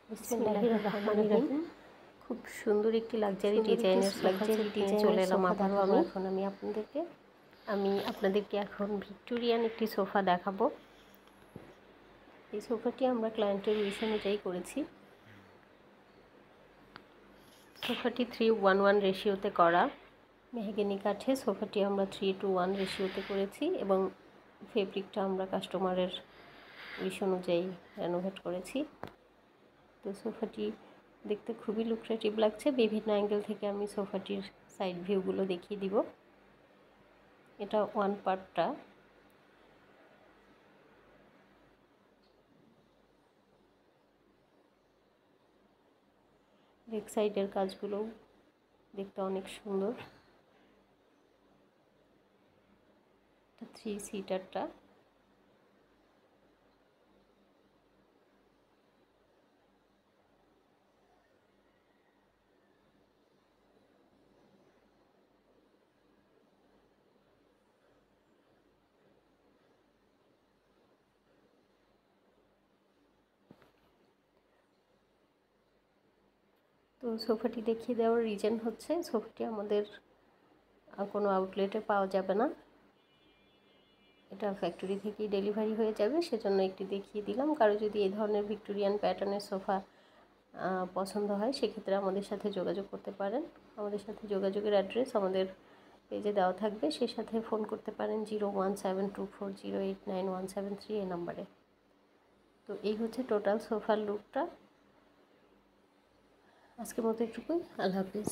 বিসমিল্লাহির রহমানির রহিম। খুব সুন্দর একটি লাক্সারি ডিজাইনের চলে এলাম আবারও আমি আপনাদেরকে এখন ভিক্টোরিয়ান একটি সোফা দেখাবো। এই সোফাটি আমরা ক্লায়েন্টের উইশ অনুযায়ী করেছি। সোফাটি 3:1 রেশিওতে করা, মেহগনি কাঠে সোফাটি আমরা 3:1 রেশিওতে করেছি এবং ফেব্রিকটা আমরা কাস্টমারের উইশ অনুযায়ী রেনোভেট করেছি। তো সোফাটি দেখতে খুবই লুক্রেটিভ লাগছে। বিভিন্ন অ্যাঙ্গেল থেকে আমি সোফাটির সাইড ভিউগুলো দেখিয়ে দিব। এটা ওয়ান পার্টটা। ব্যাক সাইডের কাজগুলো দেখতে অনেক সুন্দর। এটা 3 সিটারটা। তো সোফাটি দেখিয়ে দেওয়ার রিজন হচ্ছে সোফাটি আমাদের কোনো আউটলেটে পাওয়া যাবে না, এটা ফ্যাক্টরি থেকেই ডেলিভারি হয়ে যাবে, সেজন্য একটি দেখিয়ে দিলাম। কারো যদি এই ধরনের ভিক্টোরিয়ান প্যাটার্নের সোফা পছন্দ হয় সেক্ষেত্রে আমাদের সাথে যোগাযোগ করতে পারেন। আমাদের সাথে যোগাযোগের অ্যাড্রেস আমাদের পেজে দেওয়া থাকবে, সেই সাথে ফোন করতে পারেন 0172408973 এই নাম্বারে। তো এই হচ্ছে টোটাল সোফার লুকটা। আজকের মতো এটুকুই। আল্লাহ হাফিজ।